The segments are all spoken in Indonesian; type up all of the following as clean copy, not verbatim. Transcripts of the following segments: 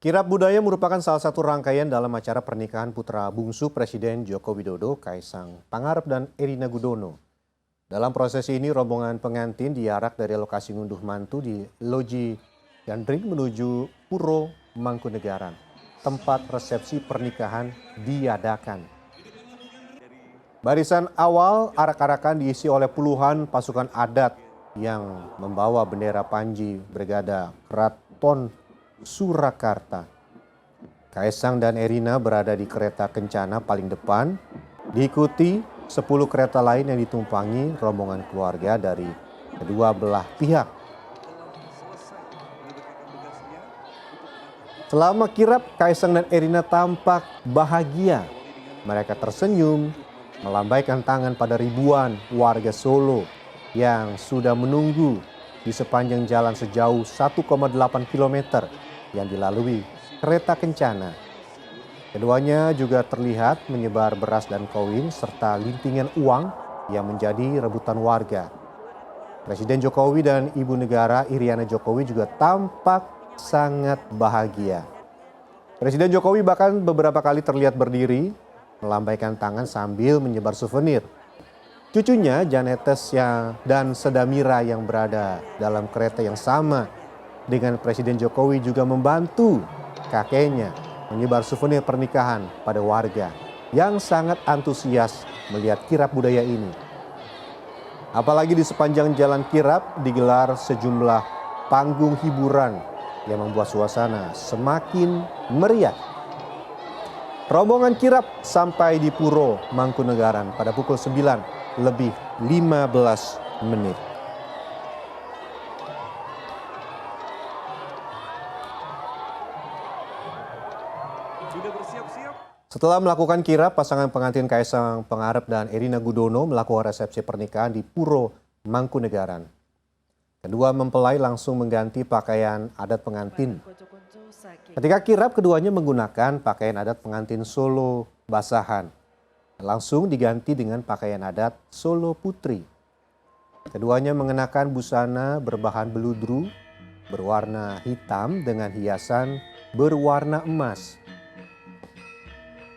Kirap budaya merupakan salah satu rangkaian dalam acara pernikahan putra bungsu Presiden Joko Widodo, Kaisang Pangarep dan Erina Gudono. Dalam prosesi ini, rombongan pengantin diarak dari lokasi ngunduh mantu di Loji Gandring menuju Puro Mangkunegaran, tempat resepsi pernikahan diadakan. Barisan awal arak-arakan diisi oleh puluhan pasukan adat yang membawa bendera Panji Brigada Keraton Surakarta. Kaisang dan Erina berada di kereta kencana paling depan, diikuti 10 kereta lain yang ditumpangi rombongan keluarga dari kedua belah pihak. Selama kirap, Kaisang dan Erina tampak bahagia. Mereka tersenyum, melambaikan tangan pada ribuan warga Solo yang sudah menunggu di sepanjang jalan sejauh 1,8 km yang dilalui kereta kencana. Keduanya juga terlihat menyebar beras dan koin serta lintingan uang yang menjadi rebutan warga. Presiden Jokowi dan Ibu Negara Iriana Jokowi juga tampak sangat bahagia. Presiden Jokowi bahkan beberapa kali terlihat berdiri, melambaikan tangan sambil menyebar souvenir. Cucunya Janetes dan Sedamira yang berada dalam kereta yang sama dengan Presiden Jokowi juga membantu kakeknya menyebar souvenir pernikahan pada warga yang sangat antusias melihat kirap budaya ini. Apalagi di sepanjang jalan kirap digelar sejumlah panggung hiburan yang membuat suasana semakin meriah. Rombongan kirap sampai di Puro Mangkunegaran pada pukul 9 lebih 15 menit. Setelah melakukan kirap, pasangan pengantin Kaisang Pangarep dan Erina Gudono melakukan resepsi pernikahan di Puro Mangkunegaran. Kedua mempelai langsung mengganti pakaian adat pengantin. Ketika kirap, keduanya menggunakan pakaian adat pengantin Solo basahan. Langsung diganti dengan pakaian adat Solo Putri. Keduanya mengenakan busana berbahan beludru berwarna hitam dengan hiasan berwarna emas.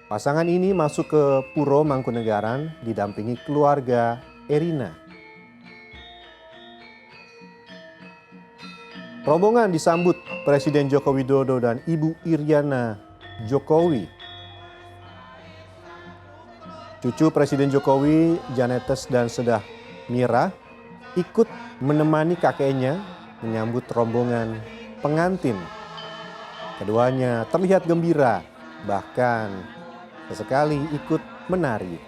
Pasangan ini masuk ke Puro Mangkunegaran didampingi keluarga Erina. Rombongan disambut Presiden Joko Widodo dan Ibu Iriana Jokowi. Cucu Presiden Jokowi, Janetes dan Sedamira, ikut menemani kakeknya menyambut rombongan pengantin. Keduanya terlihat gembira, bahkan sesekali ikut menari.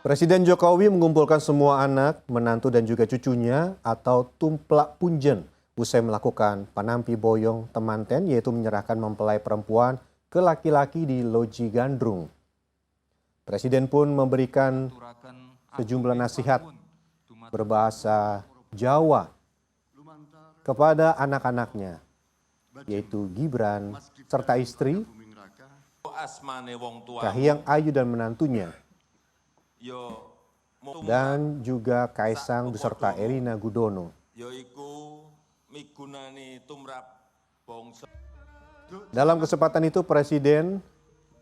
Presiden Jokowi mengumpulkan semua anak, menantu dan juga cucunya atau tumplak punjen usai melakukan panampi boyong temanten, yaitu menyerahkan mempelai perempuan ke laki-laki di Loji Gandrung. Presiden pun memberikan sejumlah nasihat berbahasa Jawa kepada anak-anaknya, yaitu Gibran serta istri, Kahiyang Ayu dan menantunya, dan juga Kaisang beserta Erina Gudono. Dalam kesempatan itu, Presiden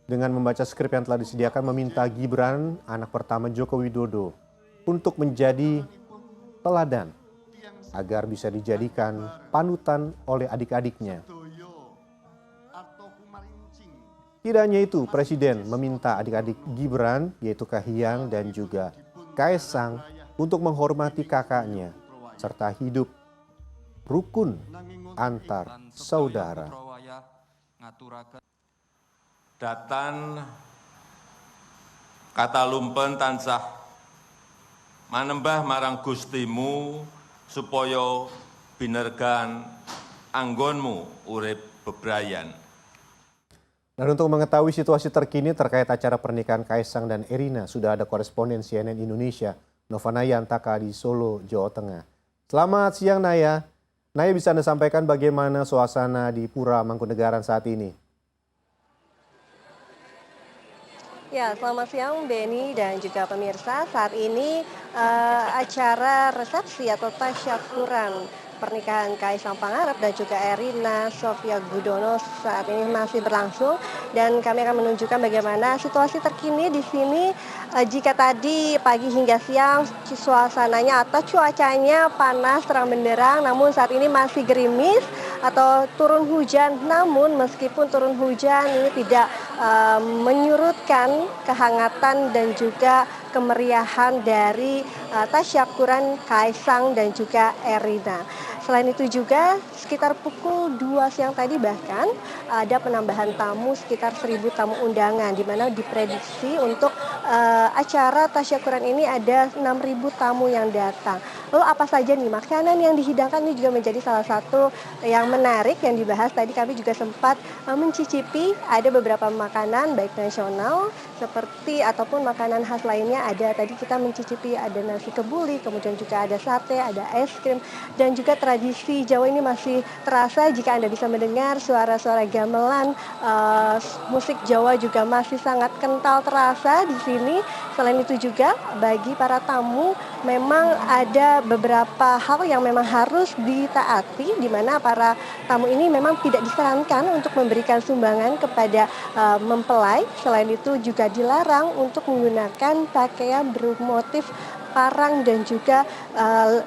dengan membaca skrip yang telah disediakan meminta Gibran, anak pertama Joko Widodo, untuk menjadi teladan agar bisa dijadikan panutan oleh adik-adiknya. Tidak hanya itu, Presiden meminta adik-adik Gibran, yaitu Kahiyang dan juga Kaisang, untuk menghormati kakaknya, serta hidup rukun antar saudara. Datan kata lumpen tansah manembah marang Gustimu supaya binergan anggonmu urip bebrayan. Dan untuk mengetahui situasi terkini terkait acara pernikahan Kaisang dan Erina, sudah ada koresponden CNN Indonesia, Nova Naya Antaka di Solo, Jawa Tengah. Selamat siang, Naya. Naya, bisa Anda sampaikan bagaimana suasana di Pura Mangkunegaran saat ini? Ya, selamat siang Beni dan juga pemirsa. Saat ini acara resepsi atau tasyakuran pernikahan Kaisang Pangarep dan juga Erina Sofia Gudono saat ini masih berlangsung, dan kami akan menunjukkan bagaimana situasi terkini di sini. Jika tadi pagi hingga siang suasananya atau cuacanya panas terang benderang, namun saat ini masih gerimis atau turun hujan. Namun meskipun turun hujan ini tidak menyurutkan kehangatan dan juga kemeriahan dari tasyakuran Kaisang dan juga Erina. Selain itu juga sekitar pukul 2 siang tadi bahkan ada penambahan tamu sekitar 1.000 tamu undangan, di mana diprediksi untuk acara tasyakuran ini ada 6.000 tamu yang datang. Lalu apa saja nih makanan yang dihidangkan, ini juga menjadi salah satu yang menarik yang dibahas. Tadi kami juga sempat mencicipi ada beberapa makanan baik nasional seperti ataupun makanan khas lainnya. Ada tadi kita mencicipi ada nasi kebuli, kemudian juga ada sate, ada es krim, dan juga tradisi Jawa ini masih terasa jika Anda bisa mendengar suara-suara gamelan. Musik Jawa juga masih sangat kental terasa di sini. Selain itu juga bagi para tamu memang ada beberapa hal yang memang harus ditaati, di mana para tamu ini memang tidak disarankan untuk memberikan sumbangan kepada mempelai. Selain itu juga dilarang untuk menggunakan pakaian bermotif parang dan juga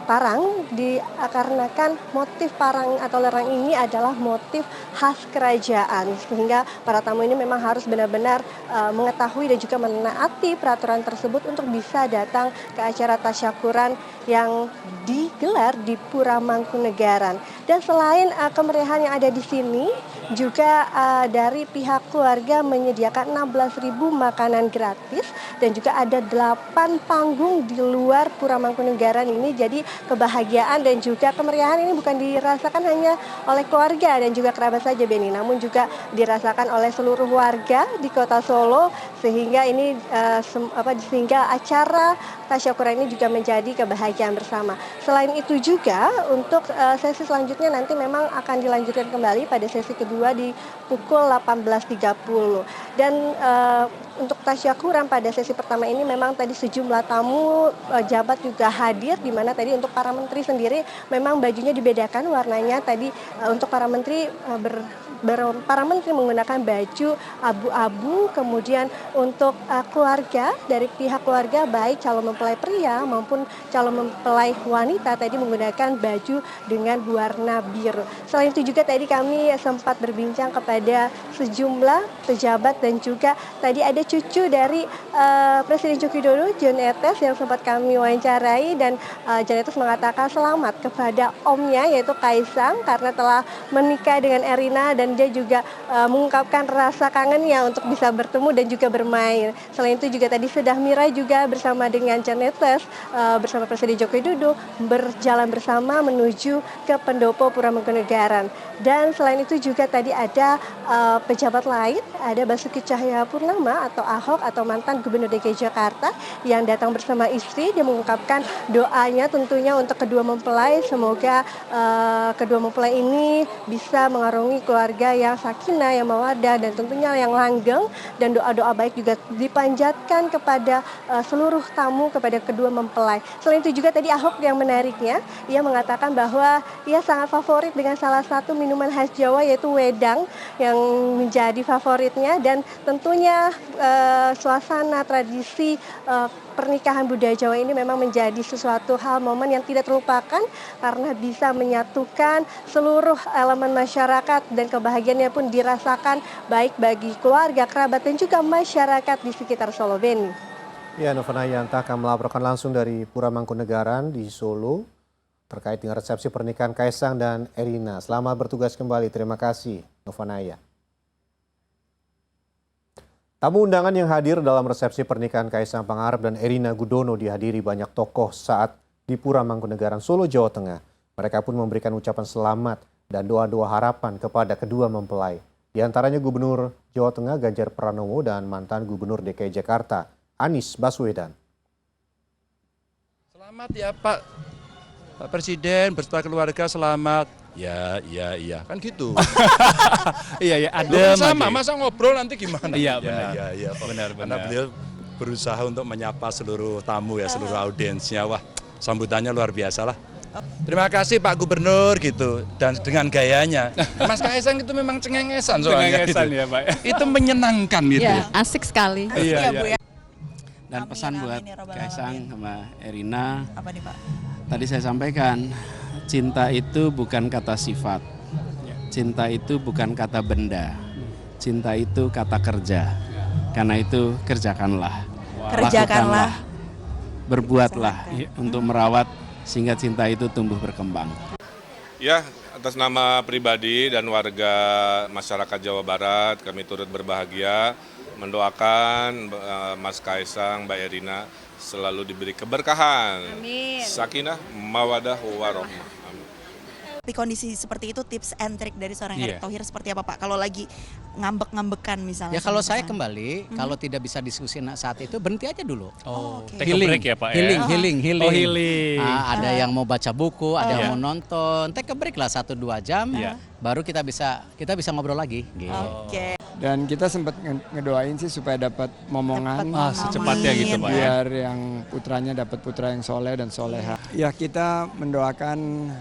parang, dikarenakan motif parang atau lereng ini adalah motif khas kerajaan, sehingga para tamu ini memang harus benar-benar mengetahui dan juga menaati peraturan tersebut untuk bisa datang ke acara tasyakuran yang digelar di Pura Mangkunegaran. Dan selain kemeriahan yang ada di sini, juga dari pihak keluarga menyediakan 16.000 makanan gratis, dan juga ada 8 panggung di luar Pura Mangkunegaran ini. Jadi kebahagiaan dan juga kemeriahan ini bukan dirasakan hanya oleh keluarga dan juga kerabat saja Beni, namun juga dirasakan oleh seluruh warga di Kota Solo, sehingga ini sehingga acara tasyakuran ini juga menjadi kebahagiaan bersama. Selain itu juga untuk sesi selanjutnya nanti memang akan dilanjutkan kembali pada sesi kedua di pukul 18.30. Dan untuk tasyakuran pada sesi pertama ini memang tadi sejumlah tamu jabat juga hadir, di mana tadi untuk para menteri sendiri memang bajunya dibedakan warnanya. Tadi untuk para menteri para menteri menggunakan baju abu-abu, kemudian untuk keluarga dari pihak keluarga baik calon mempelai pria maupun calon mempelai wanita tadi menggunakan baju dengan warna biru. Selain itu juga tadi kami sempat berbincang kepada sejumlah pejabat, dan juga tadi ada cucu dari Presiden Joko Widodo, Jon Etes, yang sempat kami wawancarai, dan Jon Etes mengatakan selamat kepada omnya yaitu Kaisang karena telah menikah dengan Erina, dan dia juga mengungkapkan rasa kangennya untuk bisa bertemu dan juga bermain. Selain itu juga tadi Sedah Mira juga bersama dengan Jon Etes bersama Presiden Joko Widodo berjalan bersama menuju ke pendopo Pura Mangkunegaran. Dan selain itu juga tadi ada pejabat lain, ada Basuki Cahayapurnama atau Ahok atau mantan Gubernur DKI Jakarta yang datang bersama istri. Dia mengungkapkan doanya tentunya untuk kedua mempelai, semoga kedua mempelai ini bisa mengarungi keluarga yang sakinah, yang mawaddah, dan tentunya yang langgeng, dan doa-doa baik juga dipanjatkan kepada seluruh tamu, kepada kedua mempelai. Selain itu juga tadi Ahok yang menariknya, ia mengatakan bahwa ia sangat favorit dengan salah satu minuman khas Jawa yaitu wedang yang menjadi favoritnya, dan tentunya suasana tradisi pernikahan budaya Jawa ini memang menjadi sesuatu hal momen yang tidak terlupakan karena bisa menyatukan seluruh elemen masyarakat, dan kebahagiaannya pun dirasakan baik bagi keluarga, kerabat, dan juga masyarakat di sekitar Solo, Beni. Ya, Nova Nayanta akan melaporkan langsung dari Pura Mangkunegaran di Solo terkait dengan resepsi pernikahan Kaisang dan Erina. Selamat bertugas kembali. Terima kasih, Nova Naya. Tamu undangan yang hadir dalam resepsi pernikahan Kaisang Pangarep dan Erina Gudono dihadiri banyak tokoh saat di Pura Mangkunegaran, Solo, Jawa Tengah. Mereka pun memberikan ucapan selamat dan doa-doa harapan kepada kedua mempelai. Di antaranya Gubernur Jawa Tengah Ganjar Pranowo dan mantan Gubernur DKI Jakarta Anies Baswedan. Selamat ya Pak Pak Presiden berserta keluarga selamat. Ya, kan gitu. Iya, Loh, kan sama, masa ngobrol nanti gimana? Iya, benar. Ya. Benar. Karena beliau berusaha untuk menyapa seluruh tamu ya, seluruh audiensnya. Wah, sambutannya luar biasa lah. Terima kasih Pak Gubernur gitu, dan dengan gayanya. Mas Kaisang itu memang cengengesan soalnya. Cengengesan gitu. ya, Pak. Itu menyenangkan gitu. Ya, asik sekali. Iya. Amin, Dan pesan buat amin, ya Rabbal Kaisang Alamin. sama Erina, Apa nih Pak? tadi saya sampaikan, cinta itu bukan kata sifat, cinta itu bukan kata benda, cinta itu kata kerja. Karena itu kerjakanlah, Kerjakanlah. lakukanlah, berbuatlah untuk merawat sehingga cinta itu tumbuh berkembang. Ya, atas nama pribadi dan warga masyarakat Jawa Barat, kami turut berbahagia mendoakan Mas Kaisang, Mbak Erina selalu diberi keberkahan, sakinah, mawadah, warohmah. Di kondisi seperti itu tips and trick dari seorang Iya. Erick Thohir seperti apa Pak? Kalau lagi ngambek-ngambekan misalnya. Ya kalau sama saya pasangan. kembali, kalau tidak bisa diskusi saat itu berhenti aja dulu. Oh, oke. Take a break ya, Pak, ya? Healing. Oh, healing. Ada yang mau baca buku, ada Iya. yang mau nonton. Take a break lah 1-2 jam. Iya. Baru kita bisa ngobrol lagi. Gitu. Oke. Dan kita sempat ngedoain sih supaya dapat momongan. Dapat secepatnya gitu, Pak, ya. Biar yang putranya dapat putra yang soleh dan soleha. Ya kita mendoakan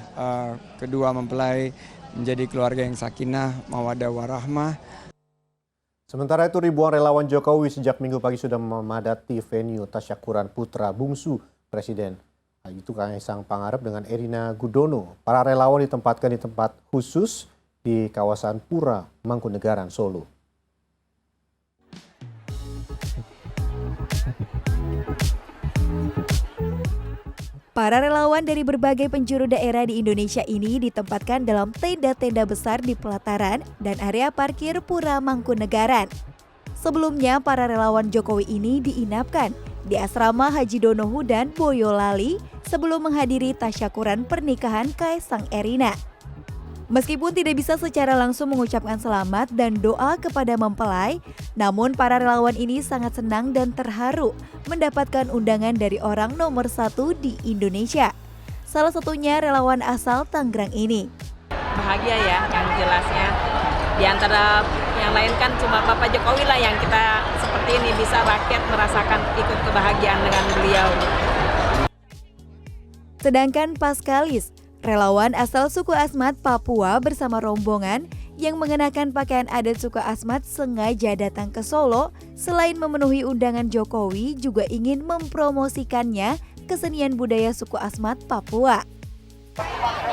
kedua mempelai menjadi keluarga yang sakinah, mawadah, warahmah. Sementara itu ribuan relawan Jokowi sejak Minggu pagi sudah memadati venue tasyakuran putra bungsu Presiden. Itu Kaisang Pangarep dengan Erina Gudono. Para relawan ditempatkan di tempat khusus di kawasan Pura Mangkunegaran, Solo. Para relawan dari berbagai penjuru daerah di Indonesia ini ditempatkan dalam tenda-tenda besar di pelataran dan area parkir Pura Mangkunegaran. Sebelumnya, para relawan Jokowi ini diinapkan di asrama Haji Donohu dan Boyolali sebelum menghadiri tasyakuran pernikahan Kaisang Erina. Meskipun tidak bisa secara langsung mengucapkan selamat dan doa kepada mempelai, namun para relawan ini sangat senang dan terharu mendapatkan undangan dari orang nomor 1 di Indonesia. Salah satunya relawan asal Tangerang ini. Bahagia ya, yang jelasnya. Di antara yang lain kan cuma Bapak Jokowi lah yang kita seperti ini bisa rakyat merasakan ikut kebahagiaan dengan beliau. Sedangkan Paskalis, relawan asal suku Asmat Papua bersama rombongan yang mengenakan pakaian adat suku Asmat sengaja datang ke Solo selain memenuhi undangan Jokowi juga ingin mempromosikannya kesenian budaya suku Asmat Papua.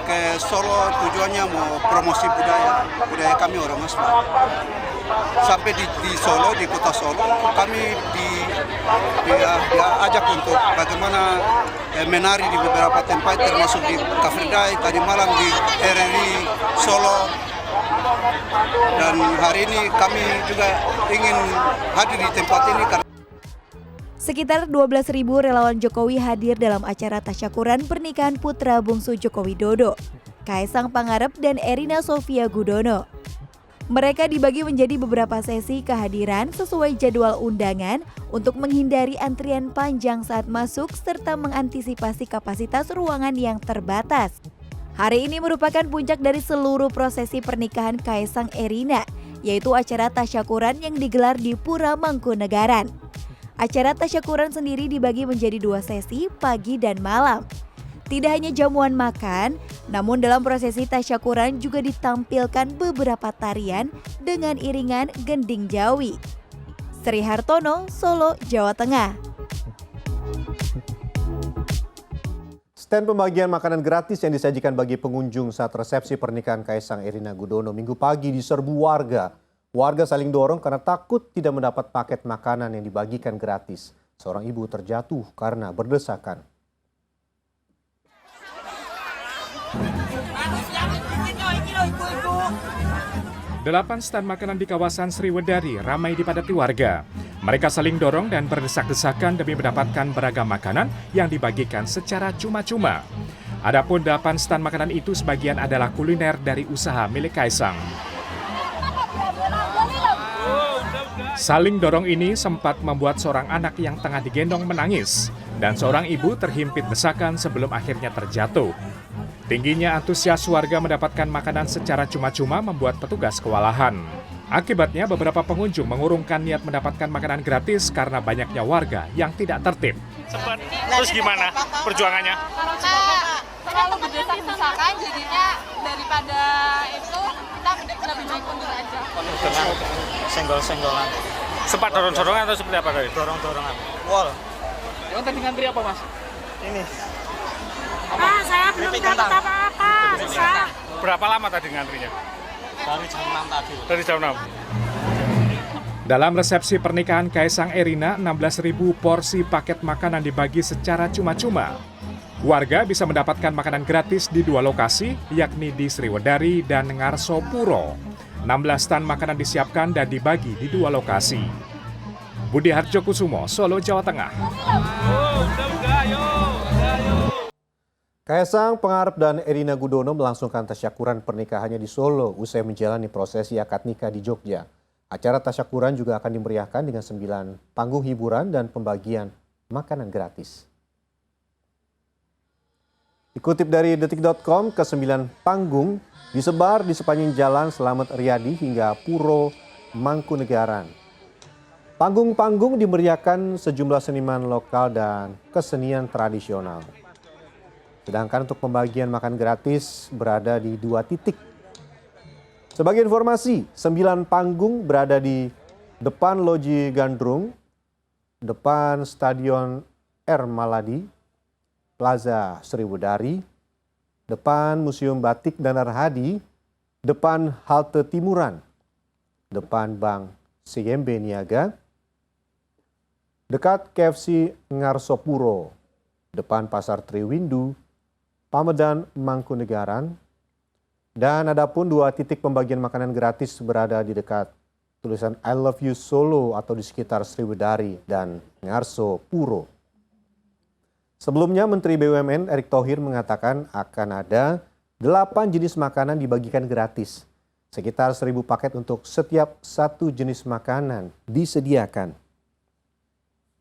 Ke Solo tujuannya mau promosi budaya kami orang Asmat. Sampai di Solo, di kota Solo, kami diajak untuk bagaimana menari di beberapa tempat termasuk di Kafridai, tadi malam di RRI Solo. Dan hari ini kami juga ingin hadir di tempat ini. Sekitar 12.000 relawan Jokowi hadir dalam acara tasyakuran pernikahan putra bungsu Joko Widodo, Kaisang Pangarep dan Erina Sofia Gudono. Mereka dibagi menjadi beberapa sesi kehadiran sesuai jadwal undangan untuk menghindari antrian panjang saat masuk serta mengantisipasi kapasitas ruangan yang terbatas. Hari ini merupakan puncak dari seluruh prosesi pernikahan Kaisang Erina, yaitu acara tasyakuran yang digelar di Pura Mangkunegaran. Acara tasyakuran sendiri dibagi menjadi 2 sesi, pagi dan malam. Tidak hanya jamuan makan, namun dalam prosesi tasyakuran juga ditampilkan beberapa tarian dengan iringan gending Jawi. Sri Hartono, Solo, Jawa Tengah. Stand pembagian makanan gratis yang disajikan bagi pengunjung saat resepsi pernikahan Kaisang Erina Gudono Minggu pagi diserbu warga. Warga saling dorong karena takut tidak mendapat paket makanan yang dibagikan gratis. Seorang ibu terjatuh karena berdesakan. Delapan stand makanan di kawasan Sriwedari ramai dipadati warga. Mereka saling dorong dan berdesak-desakan demi mendapatkan beragam makanan yang dibagikan secara cuma-cuma. Adapun 8 stand makanan itu sebagian adalah kuliner dari usaha milik Kaisang. Saling dorong ini sempat membuat seorang anak yang tengah digendong menangis dan seorang ibu terhimpit desakan sebelum akhirnya terjatuh. Tingginya antusias warga mendapatkan makanan secara cuma-cuma membuat petugas kewalahan. Akibatnya beberapa pengunjung mengurungkan niat mendapatkan makanan gratis karena banyaknya warga yang tidak tertib. Terus gimana perjuangannya? Terlalu berdesak-desakan, jadinya daripada itu kita lebih baik mundur aja. Dengan senggol-senggolan. Sempat dorong-dorongan atau seperti apa tadi? Dorong-dorongan. Wall. Yang tadi ngantri apa, Mas? Ini. Saya belum dapat apa-apa, susah. Berapa lama tadi ngantrinya? Dari jam 6 tadi. Dari jam 6. Dalam resepsi pernikahan Kaisang Erina, 16.000 porsi paket makanan dibagi secara cuma-cuma. Warga bisa mendapatkan makanan gratis di 2 lokasi, yakni di Sriwedari dan Ngarso Puro. 16 tan makanan disiapkan dan dibagi di 2 lokasi. Budi Harjo Kusumo, Solo, Jawa Tengah. Kaisang Pangarep dan Erina Gudono melangsungkan tasyakuran pernikahannya di Solo usai menjalani prosesi akad nikah di Jogja. Acara tasyakuran juga akan dimeriahkan dengan 9 panggung hiburan dan pembagian makanan gratis. Dikutip dari detik.com, ke-9 panggung disebar di sepanjang jalan Slamet Riyadi hingga Puro Mangkunegaran. Panggung-panggung dimeriahkan sejumlah seniman lokal dan kesenian tradisional. Sedangkan untuk pembagian makan gratis berada di 2 titik. Sebagai informasi, 9 panggung berada di depan Loji Gandrung, depan Stadion R. Maladi, Plaza Sriwedari, depan Museum Batik dan Arhadi, depan Halte Timuran, depan Bank CIMB Niaga, dekat KFC Ngarso Puro, depan Pasar Triwindu, Pamedan Mangkunegaran, dan adapun 2 titik pembagian makanan gratis berada di dekat tulisan I Love You Solo atau di sekitar Sriwedari dan Ngarso Puro. Sebelumnya Menteri BUMN Erick Thohir mengatakan akan ada 8 jenis makanan dibagikan gratis. Sekitar 1.000 paket untuk setiap 1 jenis makanan disediakan.